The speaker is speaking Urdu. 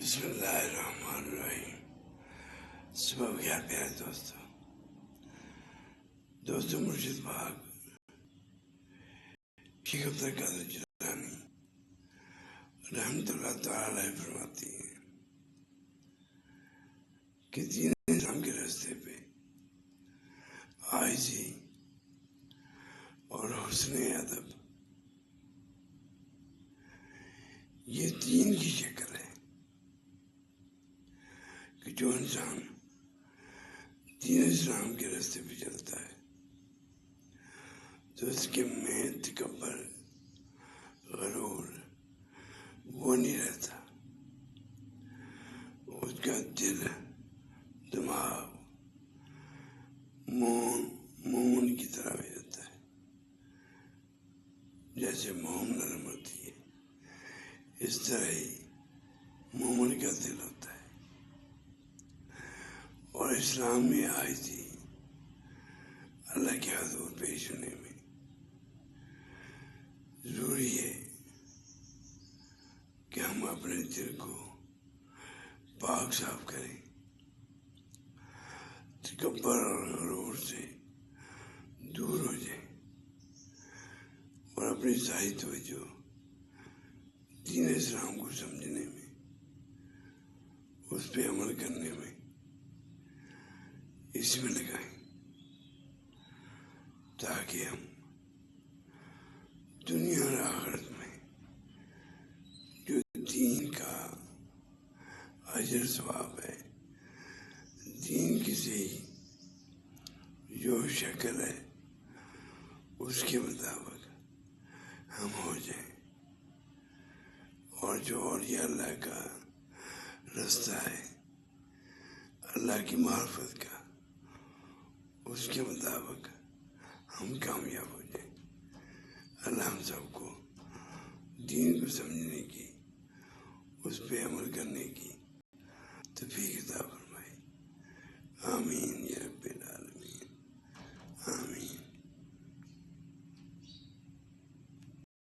بسم اللہ الرحمن الرحیم۔ صبح بخیر پیارے دوستو مرشد پاک شیخ عبدالقادر جیلانی رحمۃ اللہ تعالی علیہ فرماتی ہیں کہ دین اسلام کے راستے پہ عاجزی اور حسن ادب یہ دین کی شکل ہے کہ جو انسان دین اسلام کے راستے پہ چلتا ہے تو اس کے میں تکبر غرور وہ نہیں رہتا، اس کا دل دماغ موم کی طرح ہو جاتا ہے، جیسے موم نرم ہوتی ہے اس طرح ہی مومن کا دل ہوتا ہے۔ اور اسلام میں آئی تھی اللہ کے حضور پیش ہونے میں ضروری ہے کہ ہم اپنے دل کو پاک صاف کریں، تکبر اور غرور سے دور ہو جائیں اور اپنی ذاتی توجہ دین اسلام کو سمجھنے میں، اس پہ عمل کرنے میں، اس میں لگائیں تاکہ ہم دنیا اور آخرت میں جو دین کا اجر ثواب ہے، دین کی صحیح جو شکل ہے اس کے مطابق ہم ہو جائیں، اور جو اولیاء اللہ کا راستہ ہے اللہ کی معرفت کا، اس کے مطابق ہم کامیاب ہو جائیں۔ اللہ ہم سب کو دین کو سمجھنے کی، اس پہ عمل کرنے کی توفیق